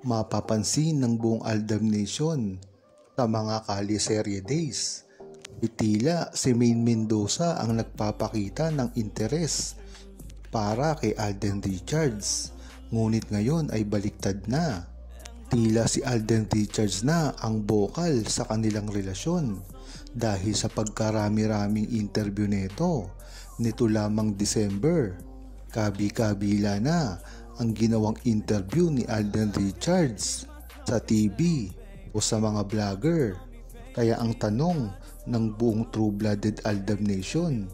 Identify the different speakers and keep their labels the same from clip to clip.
Speaker 1: mapapansin ng buong Aldab Nation sa mga Kaliserye Days. Tila si Maine Mendoza ang nagpapakita ng interes para kay Alden Richards, ngunit ngayon ay baliktad na. Tila si Alden Richards na ang bokal sa kanilang relasyon dahil sa pagkarami-raming interview nito lamang December. Kabi-kabila na ang ginawang interview ni Alden Richards sa TV o sa mga vlogger. Kaya ang tanong ng buong True-Blooded Aldab Nation,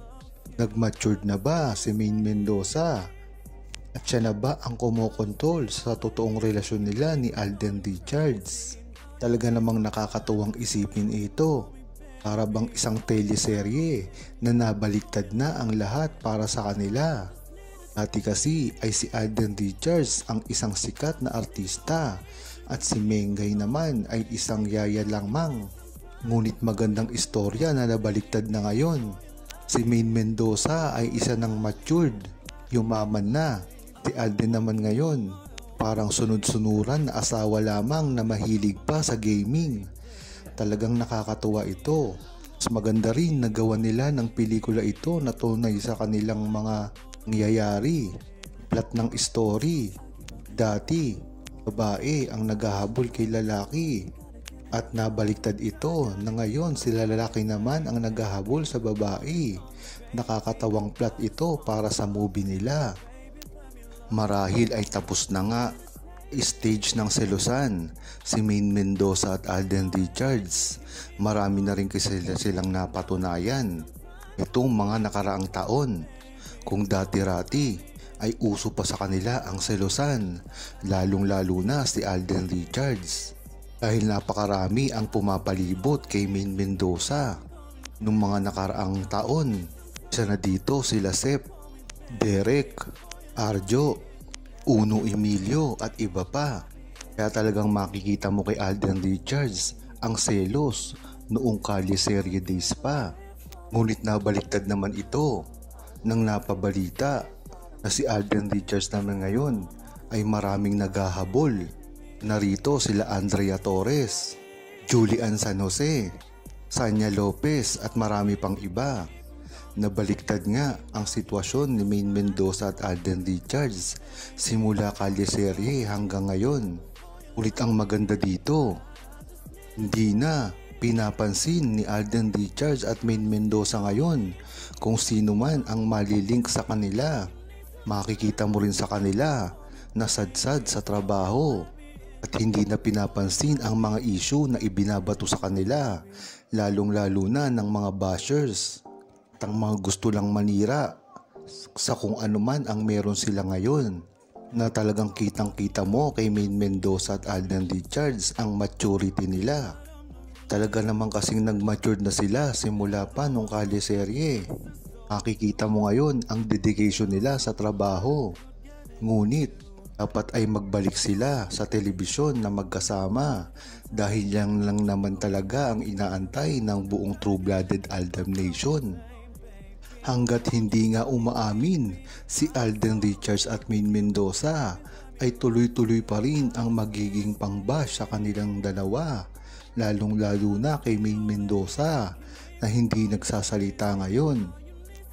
Speaker 1: nag-matured na ba si Maine Mendoza? At siya na ba ang kumokontrol sa totoong relasyon nila ni Alden Richards? Talaga namang nakakatuwang isipin ito. Para bang isang teleserye na nabaliktad na ang lahat para sa kanila. Dati kasi ay si Alden Richards ang isang sikat na artista at si Mengay naman ay isang yaya lamang. Ngunit magandang istorya na nabaliktad na ngayon. Si Maine Mendoza ay isa ng matured, yumaman na. Si Alden naman ngayon, parang sunod-sunuran na asawa lamang na mahilig pa sa gaming. Talagang nakakatuwa ito. Mas maganda rin na gawa nila ng pelikula ito na tunay sa kanilang mga nangyayari. Plot ng story. Dati, babae ang naghahabol kay lalaki. At nabaliktad ito na ngayon sila lalaki naman ang naghahabol sa babae. Nakakatawang plot ito para sa movie nila. Marahil ay tapos na nga stage ng selusan si Maine Mendoza at Alden Richards. Marami na rin kasi silang napatunayan itong mga nakaraang taon. Kung dati-rati ay uso pa sa kanila ang selusan, lalong-lalo na si Alden Richards. Dahil napakarami ang pumapalibot kay Maine Mendoza. Nung mga nakaraang taon, isa na dito sila Sep, Derek, Arjo, Uno Emilio at iba pa. Kaya talagang makikita mo kay Alden Richards ang selos noong Kaliserye Days pa. Ngunit nabaliktad naman ito nang napabalita na si Alden Richards naman ngayon ay maraming naghahabol. Narito sila Andrea Torres, Julian San Jose, Sanya Lopez at marami pang iba. Nabaliktad nga ang sitwasyon ni Maine Mendoza at Alden Richards simula Kaliserye hanggang ngayon. Ulit ang maganda dito, hindi na pinapansin ni Alden Richards at Maine Mendoza ngayon kung sino man ang malilink sa kanila. Makikita mo rin sa kanila na sadsad sa trabaho at hindi na pinapansin ang mga issue na ibinabato sa kanila, lalong-lalo na ng mga bashers. Ang mga gusto lang manira sa kung ano man ang meron sila ngayon, na talagang kitang-kita mo kay Maine Mendoza at Alden Richards ang maturity nila. Talaga naman kasing nag-matured na sila simula pa nung Kaliserye. Makikita mo ngayon ang dedication nila sa trabaho. Ngunit dapat ay magbalik sila sa telebisyon na magkasama dahil yan lang naman talaga ang inaantay ng buong True-Blooded Aldab Nation. Hanggat hindi nga umaamin si Alden Richards at Maine Mendoza ay tuloy-tuloy pa rin ang magiging pangbash sa kanilang dalawa, lalong-lalo na kay Maine Mendoza na hindi nagsasalita ngayon.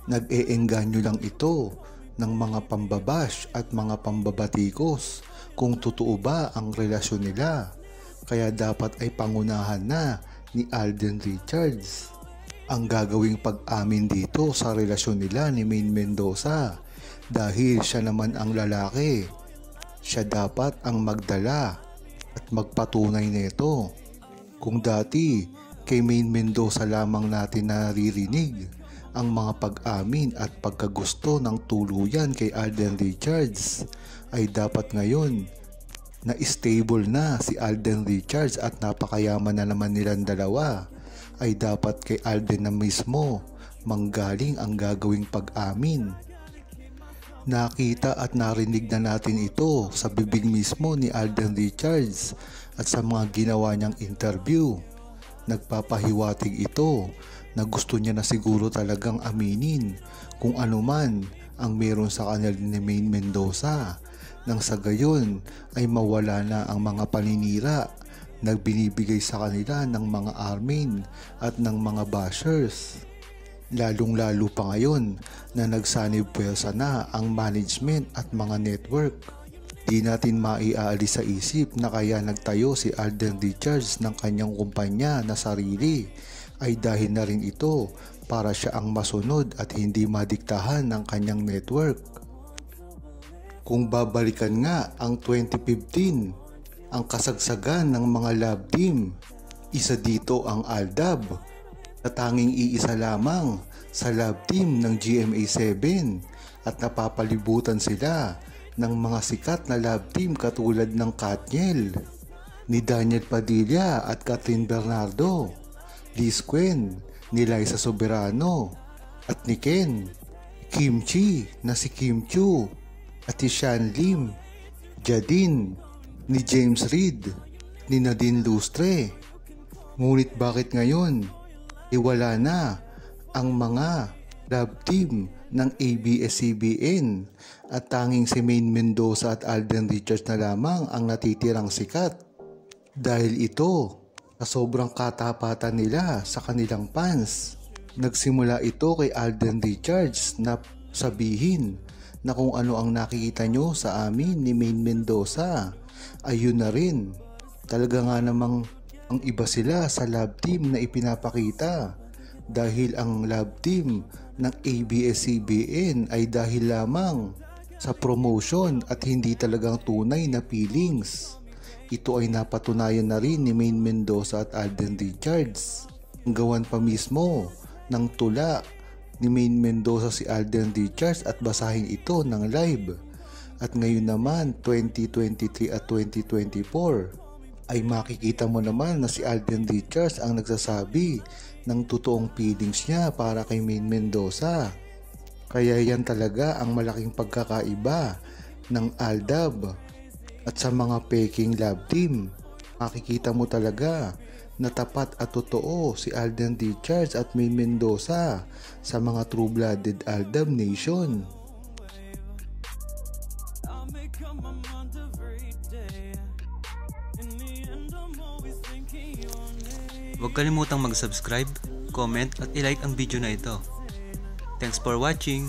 Speaker 1: Nag-eengganyo lang ito ng mga pambabash at mga pambabatikos kung totoo ba ang relasyon nila. Kaya dapat ay pangunahan na ni Alden Richards ang gagawing pag-amin dito sa relasyon nila ni Maine Mendoza dahil siya naman ang lalaki. Siya dapat ang magdala at magpatunay nito. Kung dati kay Maine Mendoza lamang natin naririnig ang mga pag-amin at pagkagusto ng tuluyan kay Alden Richards, ay dapat ngayon na stable na si Alden Richards at napakayaman na naman nilang dalawa, ay dapat kay Alden na mismo manggaling ang gagawing pag-amin. Nakita at narinig na natin ito sa bibig mismo ni Alden Richards at sa mga ginawa niyang interview. Nagpapahiwatig ito na gusto niya na siguro talagang aminin kung ano man ang meron sa kanila ni Maine Mendoza nang sa gayon ay mawala na ang mga paninira na binibigay sa kanila ng mga armin at ng mga bashers. Lalong-lalo pa ngayon na nagsanib puwersa na ang management at mga network. Di natin maiaalis sa isip na kaya nagtayo si Alden Richards ng kanyang kumpanya na sarili ay dahil na rin ito para siya ang masunod at hindi madiktahan ng kanyang network. Kung babalikan nga ang 2015, ang kasagsagan ng mga love team, isa dito ang Aldab na tanging iisa lamang sa love team ng GMA7 at napapalibutan sila ng mga sikat na love team katulad ng Katniel, ni Daniel Padilla at Catherine Bernardo, Liz Quen, ni Liza Soberano at ni Ken, Kim Chi na si Kim Chu at si Sean Lim, Jadine, ni James Reid, ni Nadine Lustre. Ngunit bakit ngayon wala na ang mga love team ng ABS-CBN at tanging si Maine Mendoza at Alden Richards na lamang ang natitirang sikat? Dahil ito sa sobrang katapatan nila sa kanilang fans. Nagsimula ito kay Alden Richards na sabihin na kung ano ang nakikita nyo sa amin ni Maine Mendoza, ayun na rin. Talaga nga namang ang iba sila sa love team na ipinapakita dahil ang love team ng ABS-CBN ay dahil lamang sa promotion at hindi talagang tunay na feelings. Ito ay napatunayan na rin ni Maine Mendoza at Alden Richards. Ang gawan pa mismo ng tula ni Maine Mendoza si Alden Richards at basahin ito ng live. At ngayon naman 2023 at 2024 ay makikita mo naman na si Alden Richards ang nagsasabi ng totoong feelings niya para kay Maine Mendoza. Kaya yan talaga ang malaking pagkakaiba ng Aldab at sa mga peking love team. Makikita mo talaga na tapat at totoo si Alden Richards at Maine Mendoza sa mga true-blooded Aldab Nation.
Speaker 2: Huwag kalimutang mag-subscribe, comment at i-like ang video na ito. Thanks for watching!